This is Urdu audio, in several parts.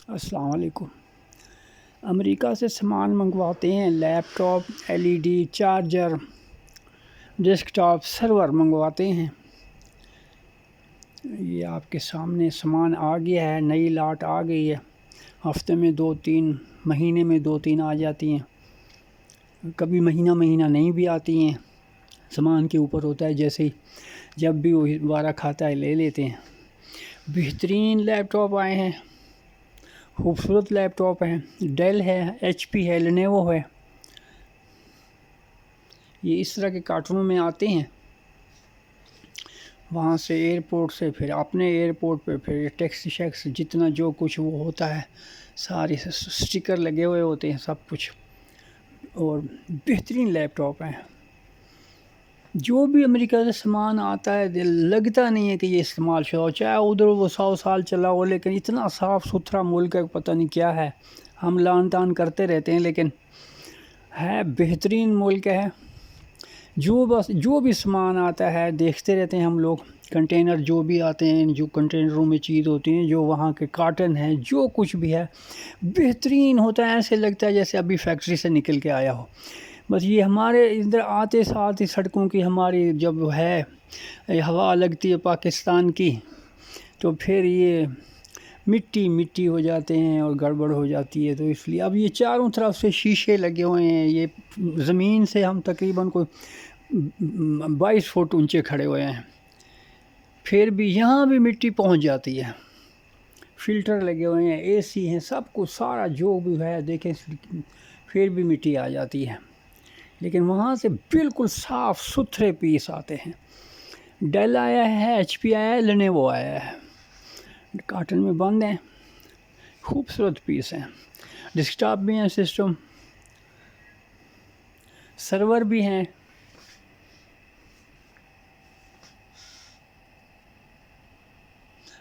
السلام علیکم۔ امریکہ سے سامان منگواتے ہیں، laptop, LED charger, desktop, server منگواتے ہیں۔ یہ آپ کے سامنے سامان آ گیا ہے، نئی لاٹ آ گئی ہے۔ ہفتے میں 2-3، مہینے میں 2-3 آ جاتی ہیں، کبھی مہینہ نہیں بھی آتی ہیں۔ سامان کے اوپر ہوتا ہے، جیسے جب بھی وہ وارہ کھاتا ہے لے لیتے ہیں۔ بہترین لیپ ٹاپ آئے ہیں، خوبصورت لیپ ٹاپ ہیں، ڈیل ہے، HP ہے، لینوو ہے۔ یہ اس طرح کے کارٹونوں میں آتے ہیں۔ وہاں سے ایئرپورٹ سے پھر اپنے ایئرپورٹ پہ پھر ٹیکسی شیکس جتنا جو کچھ وہ ہوتا ہے، سارے سٹیکر لگے ہوئے ہوتے ہیں، سب کچھ۔ اور بہترین لیپ ٹاپ ہیں۔ جو بھی امریکہ سے سامان آتا ہے لگتا نہیں ہے کہ یہ استعمال شدہ ہو، چاہے ادھر وہ 100 سال چلا ہو، لیکن اتنا صاف ستھرا ملک ہے، پتہ نہیں کیا ہے۔ ہم لان تان کرتے رہتے ہیں، لیکن ہے بہترین ملک ہے۔ جو بھی سامان آتا ہے دیکھتے رہتے ہیں ہم لوگ۔ کنٹینر جو بھی آتے ہیں، جو کنٹینروں میں چیز ہوتی ہیں، جو وہاں کے کاٹن ہیں، جو کچھ بھی ہے بہترین ہوتا ہے، ایسے لگتا ہے جیسے ابھی فیکٹری سے نکل کے آیا ہو۔ بس یہ ہمارے ادھر آتے ساتھ ہی سڑکوں کی ہماری جب ہے ہوا لگتی ہے پاکستان کی، تو پھر یہ مٹی ہو جاتے ہیں اور گڑبڑ ہو جاتی ہے۔ تو اس لیے اب یہ چاروں طرف سے شیشے لگے ہوئے ہیں۔ یہ زمین سے ہم تقریباً کوئی 22 فٹ اونچے کھڑے ہوئے ہیں، پھر بھی یہاں بھی مٹی پہنچ جاتی ہے۔ فلٹر لگے ہوئے ہیں، AC ہیں، سب کچھ سارا جو بھی ہے دیکھیں، پھر بھی مٹی آ جاتی ہے۔ لیکن وہاں سے بالکل صاف ستھرے پیس آتے ہیں۔ ڈیل آیا ہے، HP آیا ہے، لینوو آیا ہے، کارٹن میں بند ہیں، خوبصورت پیس ہیں۔ ڈیسک ٹاپ بھی ہیں، سسٹم سرور بھی ہیں۔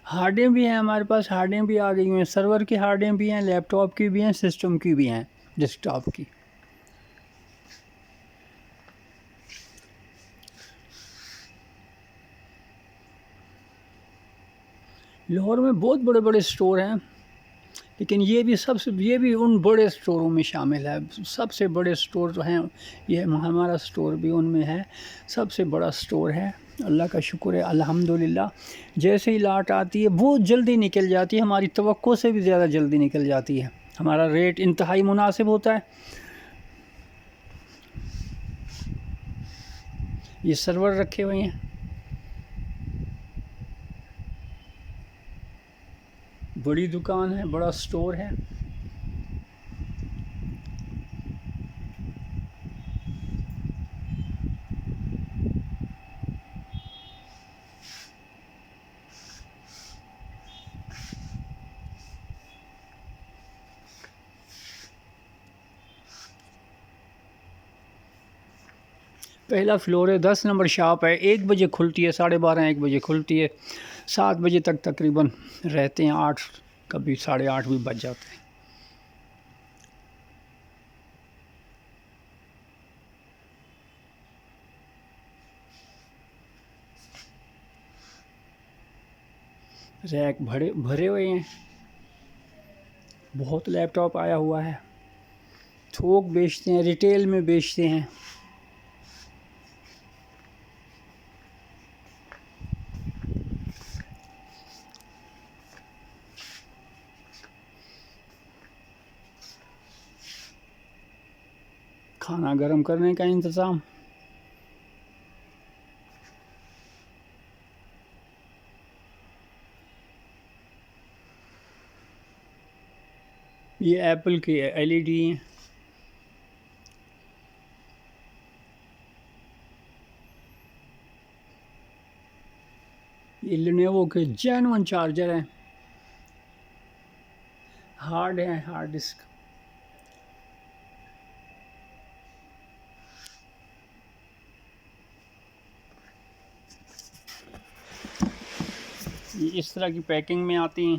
ہارڈیں بھی ہیں ہمارے پاس، ہارڈیں بھی آ گئی ہیں، سرور کی ہارڈیں بھی ہیں، لیپ ٹاپ کی بھی ہیں، سسٹم کی بھی ہیں، ڈیسک ٹاپ کی۔ لاہور میں بہت بڑے بڑے سٹور ہیں، لیکن یہ بھی ان بڑے سٹوروں میں شامل ہے۔ سب سے بڑے سٹور جو ہیں، یہ ہمارا سٹور بھی ان میں ہے، سب سے بڑا سٹور ہے۔ اللہ کا شکر ہے، الحمدللہ۔ جیسے ہی لاٹ آتی ہے بہت جلدی نکل جاتی ہے، ہماری توقع سے بھی زیادہ جلدی نکل جاتی ہے۔ ہمارا ریٹ انتہائی مناسب ہوتا ہے۔ یہ سرور رکھے ہوئے ہیں، بڑی دکان ہے، بڑا سٹور ہے۔ پہلا فلور ہے، 10 نمبر شاپ ہے، 1 بجے کھلتی ہے، 12:30 1 بجے کھلتی ہے، 7 بجے تک تقریباً رہتے ہیں، 8 کبھی 8:30 بھی بج جاتے ہیں۔ ریک بھرے ہوئے ہیں، بہت لیپ ٹاپ آیا ہوا ہے۔ تھوک بیچتے ہیں، ریٹیل میں بیچتے ہیں۔ کھانا گرم کرنے کا انتظام، یہ ایپل کی LED ہیں۔ یہ لینوو کے جینوئن چارجر ہیں، ہارڈ ہیں، ہارڈ ڈسک۔ یہ اس طرح کی پیکنگ میں آتی ہیں۔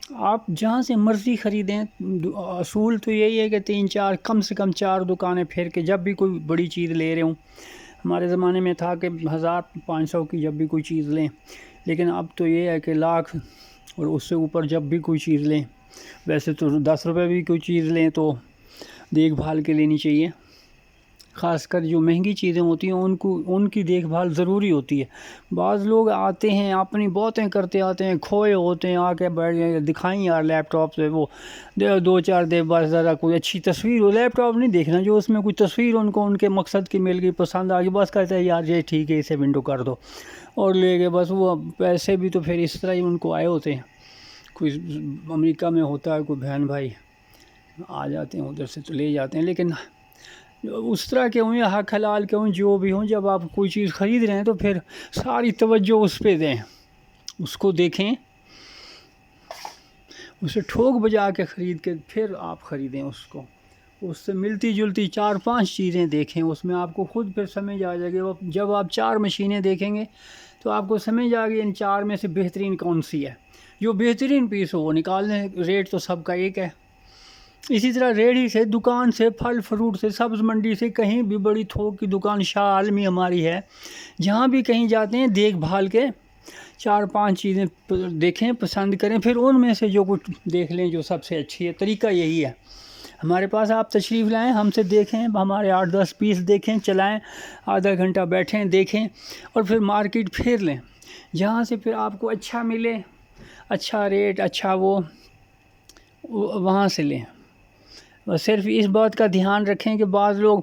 آپ جہاں سے مرضی خریدیں، اصول تو یہی ہے کہ 3-4 کم سے کم 4 دکانیں پھر کے جب بھی کوئی بڑی چیز لے رہے ہوں. ہمارے زمانے میں تھا کہ 1500 کی جب بھی کوئی چیز لیں، لیکن اب تو یہ ہے کہ لاکھ اور اس سے اوپر جب بھی کوئی چیز لیں. ویسے تو 10 روپے بھی کوئی چیز لیں تو دیکھ بھال کے لینی چاہیے. خاص کر جو مہنگی چیزیں ہوتی ہیں ان کی دیکھ بھال ضروری ہوتی ہے. بعض لوگ آتے ہیں اپنی باتیں کرتے آتے ہیں، کھوئے ہوتے ہیں، آ کے بیٹھ گئے، دکھائیں یار لیپ ٹاپ سے، وہ 2-4 دے بس ذرا کوئی اچھی تصویر ہو. لیپ ٹاپ نہیں دیکھنا، جو اس میں کوئی تصویر ان کے مقصد کی مل گئی، پسند آ گئی، بس کہتے ہیں یار یہ ٹھیک ہے، اسے ونڈو کر دو اور لے گئے. بس وہ پیسے بھی تو پھر اس طرح ہی ان کو آئے ہوتے ہیں. کوئی امریکہ میں ہوتا ہے کوئی بہن بھائی آ جاتے ہیں ادھر سے تو لے جاتے ہیں. لیکن اس طرح کے ہوں یا حق حلال کے ہوں، جو بھی ہوں، جب آپ کوئی چیز خرید رہے ہیں تو پھر ساری توجہ اس پہ دیں، اس کو دیکھیں، اسے ٹھوک بجا کے خرید کے پھر آپ خریدیں اس کو. اس سے ملتی جلتی 4-5 چیزیں دیکھیں، اس میں آپ کو خود پھر سمجھ آ جائے گی. جب آپ 4 مشینیں دیکھیں گے تو آپ کو سمجھ آ گئی ان 4 میں سے بہترین کون سی ہے. جو بہترین پیس ہو وہ نکال لیں. ریٹ تو سب کا ایک ہے. اسی طرح ریڑھی سے، دکان سے، پھل فروٹ سے، سبز منڈی سے، کہیں بھی بڑی تھوک کی دکان شاہ عالمی ہماری ہے، جہاں بھی کہیں جاتے ہیں دیکھ بھال کے 4-5 چیزیں دیکھیں، پسند کریں، پھر ان میں سے جو کچھ دیکھ لیں جو سب سے اچھی ہے. طریقہ یہی ہے. ہمارے پاس آپ تشریف لائیں، ہم سے دیکھیں، ہمارے 8-10 پیس دیکھیں، چلائیں، آدھا گھنٹہ بیٹھیں، دیکھیں، اور پھر مارکیٹ پھیر لیں. جہاں سے پھر آپ کو اچھا ملے، اچھا ریٹ، اچھا وہاں سے لیں. بس صرف اس بات کا دھیان رکھیں کہ بعض لوگ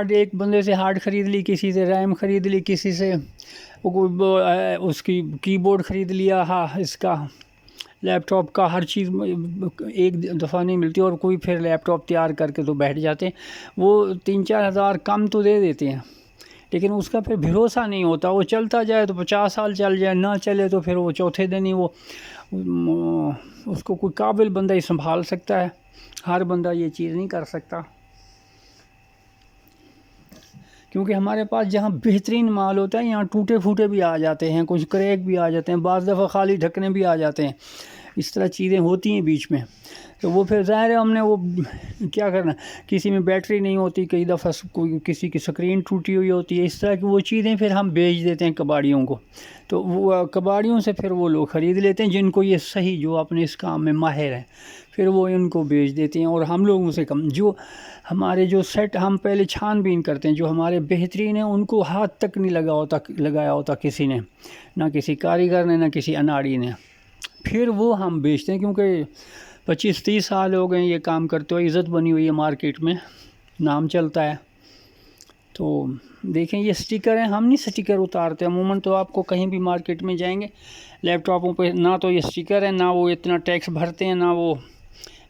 ایک بندے سے ہارڈ خرید لی، کسی سے ریم خرید لی، کسی سے اس کی کی بورڈ خرید لیا، اس کا لیپ ٹاپ کا، ہر چیز ایک دفعہ نہیں ملتی، اور کوئی پھر لیپ ٹاپ تیار کر کے تو بیٹھ جاتے ہیں. وہ 3-4 ہزار کم تو دے دیتے ہیں، لیکن اس کا پھر بھروسہ نہیں ہوتا. وہ چلتا جائے تو 50 سال چل جائے، نہ چلے تو پھر وہ چوتھے دن ہی اس کو کوئی قابل بندہ ہی سنبھال سکتا ہے. ہر بندہ یہ چیز نہیں کر سکتا، کیونکہ ہمارے پاس جہاں بہترین مال ہوتا ہے یہاں ٹوٹے پھوٹے بھی آ جاتے ہیں، کچھ کریک بھی آ جاتے ہیں، بعض دفعہ خالی ڈھکنے بھی آ جاتے ہیں. اس طرح چیزیں ہوتی ہیں بیچ میں. تو وہ پھر ظاہر ہے ہم نے وہ کیا کرنا. کسی میں بیٹری نہیں ہوتی، کئی دفعہ کسی کی سکرین ٹوٹی ہوئی ہوتی ہے. اس طرح کی وہ چیزیں پھر ہم بیچ دیتے ہیں کباڑیوں کو. تو وہ کباڑیوں سے پھر وہ لوگ خرید لیتے ہیں جن کو یہ صحیح، جو اپنے اس کام میں ماہر ہیں، پھر وہ ان کو بیچ دیتے ہیں. اور ہم لوگوں سے کم، جو ہمارے جو سیٹ ہم پہلے چھان بین کرتے ہیں، جو ہمارے بہترین ہیں، ان کو ہاتھ تک نہیں لگایا ہوتا کسی نے، نہ کسی کاریگر نے، نہ کسی اناڑی نے. پھر وہ ہم بیچتے ہیں، کیونکہ 25-30 سال ہو گئے یہ کام کرتے ہوئے، عزت بنی ہوئی ہے مارکیٹ میں، نام چلتا ہے. تو دیکھیں یہ سٹیکر ہیں، ہم نہیں سٹیکر اتارتے عموماً. تو آپ کو کہیں بھی مارکیٹ میں جائیں گے لیپ ٹاپوں پہ نہ تو یہ سٹیکر ہے، نہ وہ اتنا ٹیکس بھرتے ہیں، نہ وہ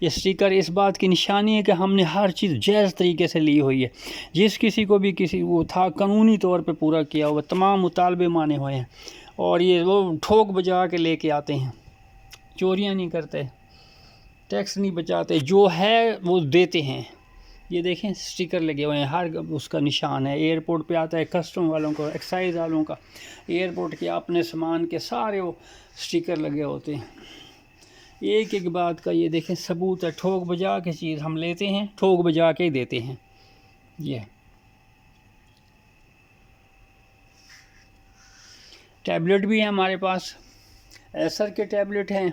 یہ سٹیکر اس بات کی نشانی ہے کہ ہم نے ہر چیز جائز طریقے سے لی ہوئی ہے. جس کسی کو بھی وہ تھا قانونی طور پہ پورا کیا ہوا، تمام مطالبے مانے ہوئے ہیں. اور یہ وہ ٹھوک بجا کے لے کے آتے ہیں، چوریاں نہیں کرتے، ٹیکس نہیں بچاتے، جو ہے وہ دیتے ہیں. یہ دیکھیں سٹیکر لگے ہوئے ہیں، ہر اس کا نشان ہے. ایئرپورٹ پہ آتا ہے کسٹم والوں کا، ایکسائز والوں کا، ایئرپورٹ کے اپنے سامان کے سارے وہ سٹیکر لگے ہوتے ہیں. ایک ایک بات کا یہ دیکھیں ثبوت ہے. ٹھوک بجا کے چیز ہم لیتے ہیں، ٹھوک بجا کے ہی دیتے ہیں. یہ ٹیبلٹ بھی ہیں ہمارے پاس، ایسر کے ٹیبلٹ ہیں،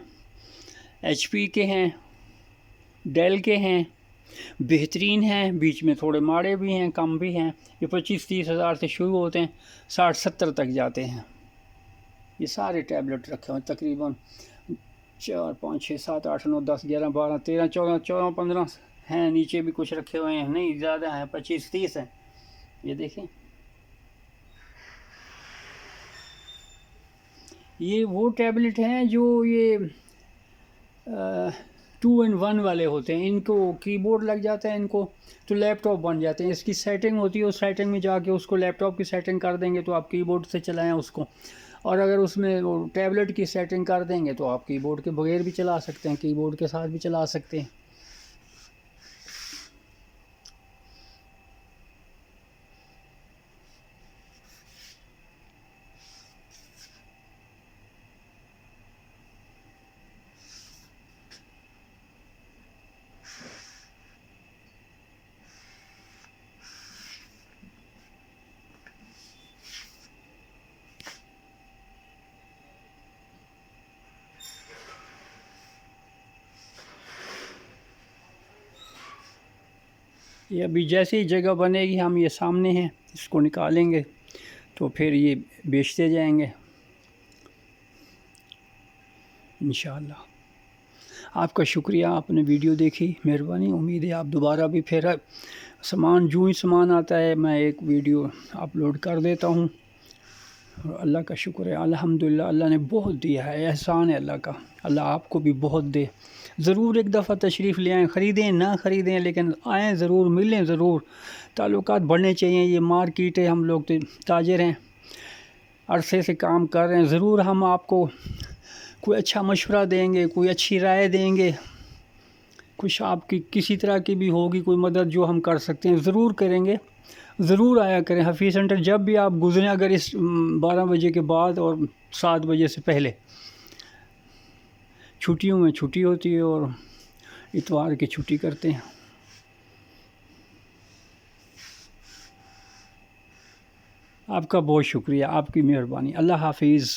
ایچ پی کے ہیں، ڈیل کے ہیں، بہترین ہیں، بیچ میں تھوڑے ماڑے بھی ہیں، کم بھی ہیں. یہ 25-30 ہزار سے شروع ہوتے ہیں، 60-70 تک جاتے ہیں. یہ سارے ٹیبلٹ رکھے ہوئے تقریباً 4 5 6 7 8 9 10 11 12 13 14 15 ہیں. نیچے بھی کچھ رکھے ہوئے ہیں، نہیں زیادہ ہیں، 25-30 ہیں. یہ دیکھیں یہ وہ ٹیبلٹ ہیں جو یہ 2-in-1 والے ہوتے ہیں. ان کو کی بورڈ لگ جاتا ہے، ان کو تو لیپ ٹاپ بن جاتے ہیں. اس کی سیٹنگ ہوتی ہے، اس سیٹنگ میں جا کے اس کو لیپ ٹاپ کی سیٹنگ کر دیں گے تو آپ کی بورڈ سے چلائیں اس کو. اور اگر اس میں وہ ٹیبلٹ کی سیٹنگ کر دیں گے تو آپ کی بورڈ کے بغیر بھی چلا سکتے ہیں، کی بورڈ کے ساتھ بھی چلا سکتے ہیں. یہ ابھی جیسے ہی جگہ بنے گی ہم یہ سامنے ہیں اس کو نکالیں گے تو پھر یہ بیچتے جائیں گے انشاءاللہ۔ آپ کا شکریہ، آپ نے ویڈیو دیکھی، مہربانی۔ امید ہے آپ دوبارہ بھی پھر سامان جو ہی سامان آتا ہے میں ایک ویڈیو اپلوڈ کر دیتا ہوں۔ اللہ کا شکر ہے، الحمدللہ اللہ نے بہت دیا ہے، احسان ہے اللہ کا، اللہ آپ کو بھی بہت دے۔ ضرور ایک دفعہ تشریف لے آئیں، خریدیں نہ خریدیں لیکن آئیں ضرور، ملیں ضرور، تعلقات بڑھنے چاہیے۔ یہ مارکیٹ ہے، ہم لوگ تو تاجر ہیں، عرصے سے کام کر رہے ہیں، ضرور ہم آپ کو کوئی اچھا مشورہ دیں گے، کوئی اچھی رائے دیں گے، کچھ آپ کی کسی طرح کی بھی ہوگی کوئی مدد جو ہم کر سکتے ہیں ضرور کریں گے۔ ضرور آیا کریں حفیظ سینٹر، جب بھی آپ گزریں، اگر اس 12 بجے کے بعد اور 7 بجے سے پہلے۔ چھٹیوں میں چھٹی ہوتی ہے اور اتوار کی چھٹی کرتے ہیں۔ آپ کا بہت شکریہ، آپ کی مہربانی۔ اللہ حافظ۔